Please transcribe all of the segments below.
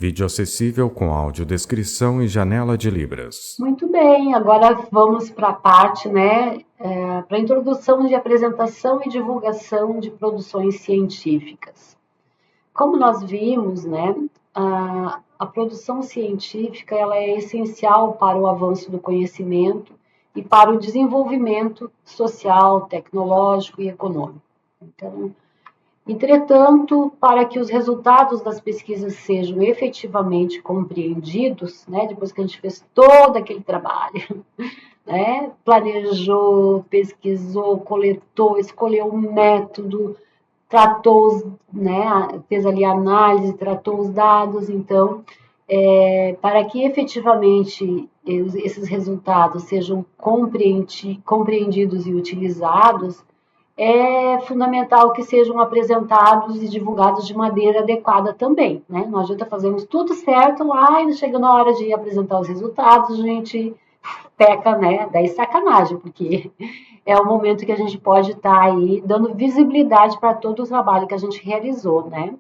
Vídeo acessível com audiodescrição e janela de Libras. Muito bem, agora vamos para a parte, para a introdução de apresentação e divulgação de produções científicas. Como nós vimos, a produção científica ela é essencial para o avanço do conhecimento e para o desenvolvimento social, tecnológico e econômico. Então, entretanto, para que os resultados das pesquisas sejam efetivamente compreendidos, depois que a gente fez todo aquele trabalho, planejou, pesquisou, coletou, escolheu um método, tratou, fez ali a análise, tratou os dados, então, para que efetivamente esses resultados sejam compreendidos e utilizados, é fundamental que sejam apresentados e divulgados de maneira adequada também, né? Não adianta fazermos tudo certo lá e chega na hora de apresentar os resultados, a gente peca, daí sacanagem, porque é o momento que a gente pode estar aí dando visibilidade para todo o trabalho que a gente realizou, né?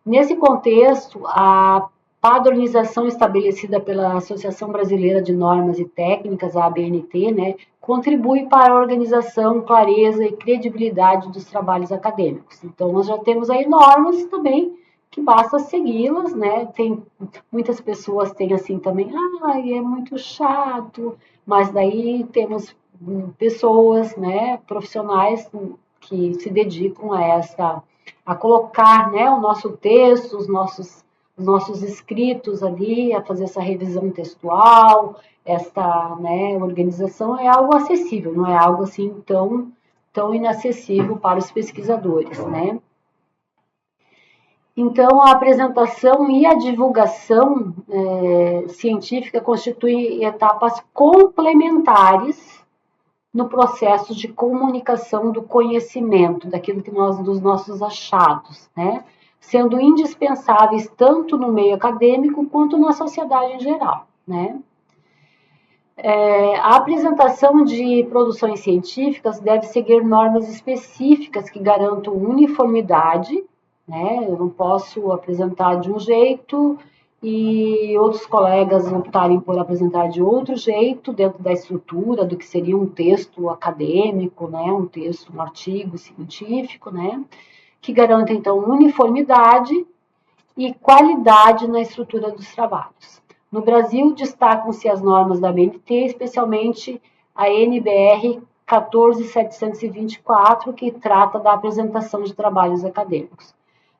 Nesse contexto, a padronização estabelecida pela Associação Brasileira de Normas e Técnicas, a ABNT, contribui para a organização, clareza e credibilidade dos trabalhos acadêmicos. Então, nós já temos aí normas também que basta segui-las, Tem muitas pessoas têm assim também, é muito chato, mas daí temos pessoas, profissionais que se dedicam a colocar, o nosso texto, os nossos escritos ali, a fazer essa revisão textual, esta, organização é algo acessível, não é algo assim tão inacessível para os pesquisadores, Então, a apresentação e a divulgação científica constituem etapas complementares no processo de comunicação do conhecimento, dos nossos achados, sendo indispensáveis tanto no meio acadêmico quanto na sociedade em geral, A apresentação de produções científicas deve seguir normas específicas que garantam uniformidade, Eu não posso apresentar de um jeito e outros colegas optarem por apresentar de outro jeito, dentro da estrutura do que seria um texto acadêmico, um texto, um artigo científico, que garanta, então, uniformidade e qualidade na estrutura dos trabalhos. No Brasil, destacam-se as normas da BNT, especialmente a NBR 14724, que trata da apresentação de trabalhos acadêmicos.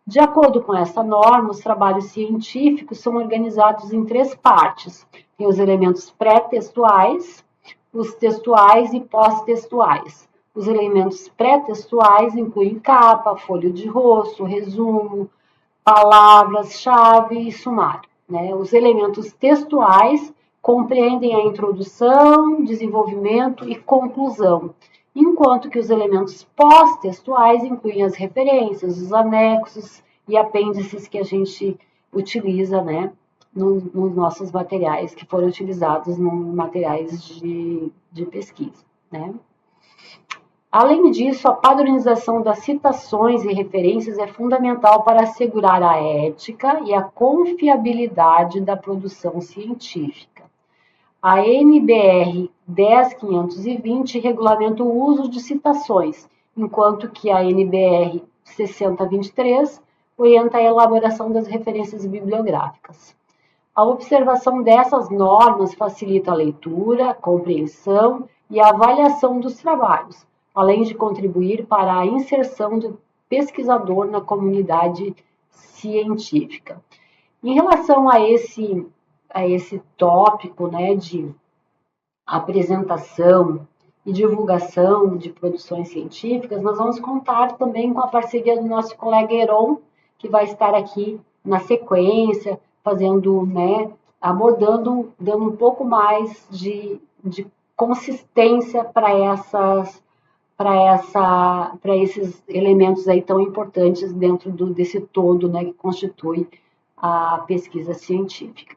De acordo com essa norma, os trabalhos científicos são organizados em 3 partes. Tem os elementos pré-textuais, os textuais e pós-textuais. Os elementos pré-textuais incluem capa, folha de rosto, resumo, palavras-chave e sumário. Os elementos textuais compreendem a introdução, desenvolvimento e conclusão, enquanto que os elementos pós-textuais incluem as referências, os anexos e apêndices que a gente utiliza, nos nossos materiais, que foram utilizados nos materiais de pesquisa, Além disso, a padronização das citações e referências é fundamental para assegurar a ética e a confiabilidade da produção científica. A NBR 10520 regulamenta o uso de citações, enquanto que a NBR 6023 orienta a elaboração das referências bibliográficas. A observação dessas normas facilita a leitura, a compreensão e a avaliação dos trabalhos, além de contribuir para a inserção do pesquisador na comunidade científica. Em relação a esse tópico, de apresentação e divulgação de produções científicas, nós vamos contar também com a parceria do nosso colega Heron, que vai estar aqui na sequência, fazendo, abordando, dando um pouco mais de consistência para esses elementos aí tão importantes dentro desse todo, que constitui a pesquisa científica.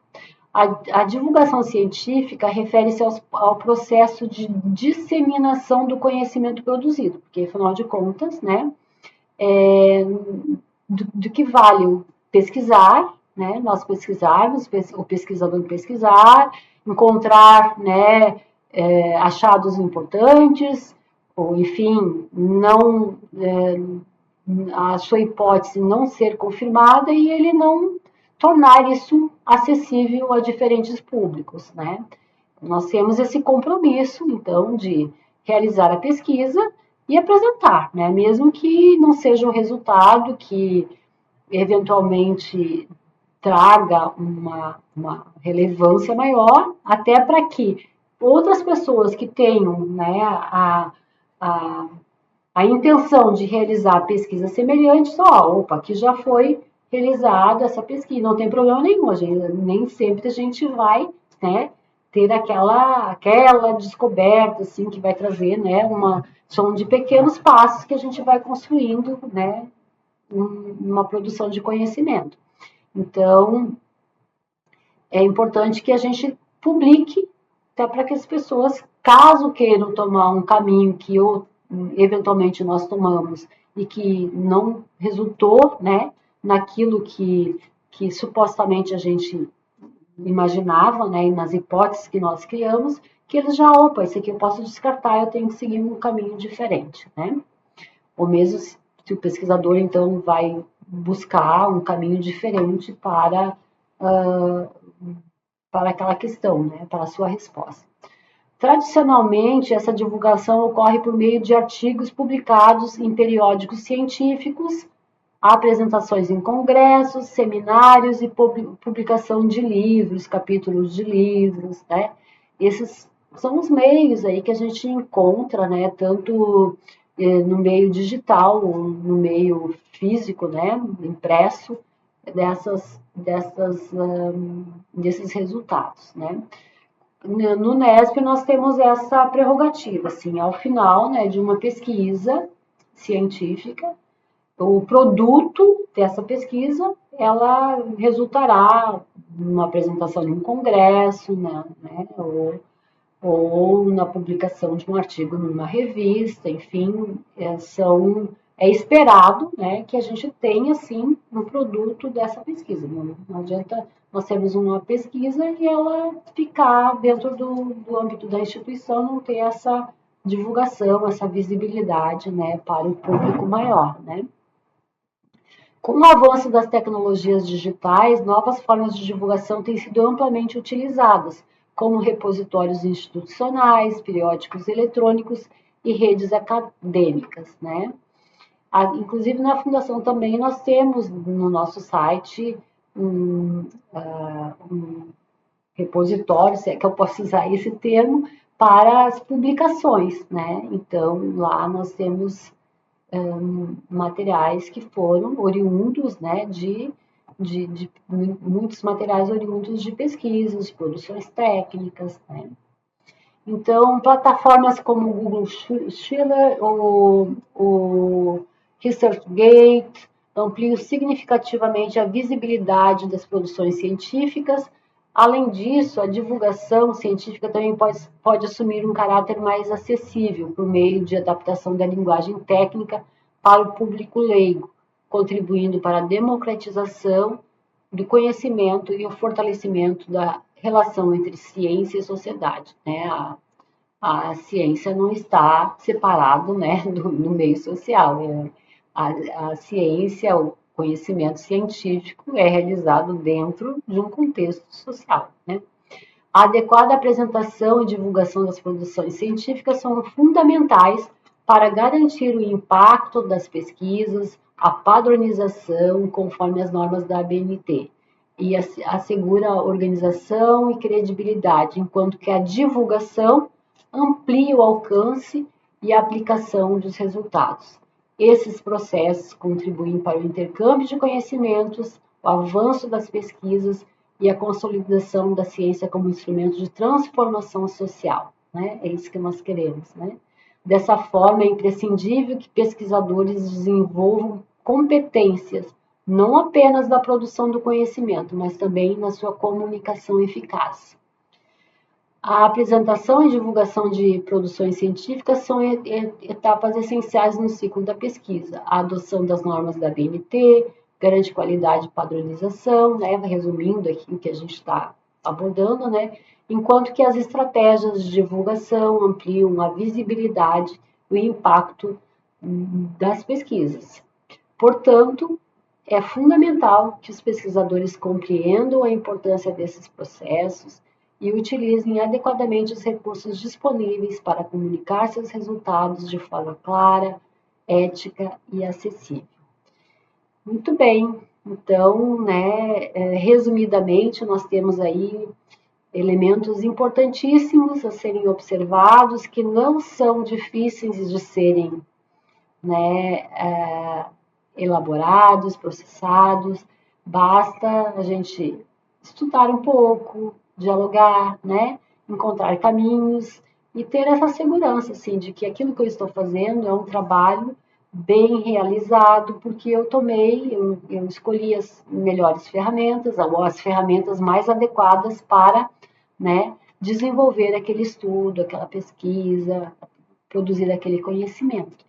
A divulgação científica refere-se ao processo de disseminação do conhecimento produzido, porque, afinal de contas, do que vale pesquisar, né, nós pesquisarmos, o pesquisador pesquisar, encontrar, né, achados importantes, ou enfim, não a sua hipótese não ser confirmada e ele não tornar isso acessível a diferentes públicos, né? Nós temos esse compromisso, então, de realizar a pesquisa e apresentar, né? Mesmo que não seja um resultado que eventualmente traga uma relevância maior, até para que outras pessoas que tenham, né, a, a intenção de realizar pesquisas semelhantes, opa, aqui já foi realizada essa pesquisa, não tem problema nenhum, gente, nem sempre a gente vai, né, ter aquela descoberta, assim, que vai trazer, né, são de pequenos passos que a gente vai construindo, né, uma produção de conhecimento. Então, é importante que a gente publique, até para que as pessoas, caso queiram tomar um caminho que eventualmente nós tomamos e que não resultou, né, naquilo que supostamente a gente imaginava, né, e nas hipóteses que nós criamos, que eles já, opa, isso aqui eu posso descartar, eu tenho que seguir um caminho diferente, né? Ou mesmo se o pesquisador, então, vai buscar um caminho diferente para aquela questão, né, para a sua resposta. Tradicionalmente, essa divulgação ocorre por meio de artigos publicados em periódicos científicos, apresentações em congressos, seminários e publicação de livros, capítulos de livros, né? Esses são os meios aí que a gente encontra, né, tanto no meio digital, no meio físico, né, impresso, desses resultados, né? No NESP nós temos essa prerrogativa, assim, ao final, né, de uma pesquisa científica, o produto dessa pesquisa, ela resultará numa apresentação em um congresso, né, ou na publicação de um artigo numa revista, enfim, é esperado, né, que a gente tenha, sim, um produto dessa pesquisa. Não adianta nós termos uma pesquisa e ela ficar dentro do âmbito da instituição, não ter essa divulgação, essa visibilidade, né, para o público maior, né. Com o avanço das tecnologias digitais, novas formas de divulgação têm sido amplamente utilizadas, como repositórios institucionais, periódicos eletrônicos e redes acadêmicas, né? Inclusive, na Fundação também nós temos no nosso site um repositório, se é que eu posso usar esse termo, para as publicações, né? Então, lá nós temos materiais que foram oriundos, né, de muitos materiais oriundos de pesquisas, produções técnicas, né? Então, plataformas como o Google Scholar ou o ResearchGate ampliam significativamente a visibilidade das produções científicas. Além disso, a divulgação científica também pode assumir um caráter mais acessível por meio de adaptação da linguagem técnica para o público leigo, contribuindo para a democratização do conhecimento e o fortalecimento da relação entre ciência e sociedade, né? A ciência não está separado, né, no meio social. A ciência, o conhecimento científico é realizado dentro de um contexto social, né? A adequada apresentação e divulgação das produções científicas são fundamentais para garantir o impacto das pesquisas, a padronização conforme as normas da ABNT e assegura a organização e credibilidade, enquanto que a divulgação amplia o alcance e a aplicação dos resultados. Esses processos contribuem para o intercâmbio de conhecimentos, o avanço das pesquisas e a consolidação da ciência como instrumento de transformação social, né? É isso que nós queremos, né? Dessa forma, é imprescindível que pesquisadores desenvolvam competências, não apenas na produção do conhecimento, mas também na sua comunicação eficaz. A apresentação e divulgação de produções científicas são etapas essenciais no ciclo da pesquisa. A adoção das normas da BNT, garante qualidade e padronização, né? Resumindo aqui o que a gente está abordando, né? Enquanto que as estratégias de divulgação ampliam a visibilidade e o impacto das pesquisas. Portanto, é fundamental que os pesquisadores compreendam a importância desses processos e utilizem adequadamente os recursos disponíveis para comunicar seus resultados de forma clara, ética e acessível. Muito bem, então, né, resumidamente, nós temos aí elementos importantíssimos a serem observados, que não são difíceis de serem, né, elaborados, processados, basta a gente estudar um pouco, dialogar, né, encontrar caminhos e ter essa segurança, assim, de que aquilo que eu estou fazendo é um trabalho bem realizado, porque eu escolhi as melhores ferramentas, ou as ferramentas mais adequadas para, né, desenvolver aquele estudo, aquela pesquisa, produzir aquele conhecimento.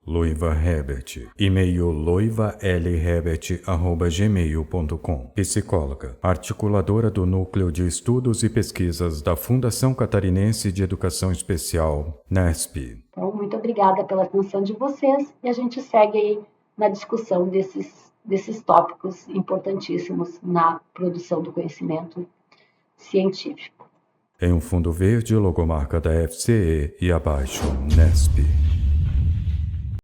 Loiva Herbert, e-mail loivalherbert@gmail.com. Psicóloga, articuladora do Núcleo de Estudos e Pesquisas da Fundação Catarinense de Educação Especial, NESP. Então, muito obrigada pela atenção de vocês e a gente segue aí na discussão desses tópicos importantíssimos na produção do conhecimento científico. Em um fundo verde, logomarca da FCE e abaixo, NESP.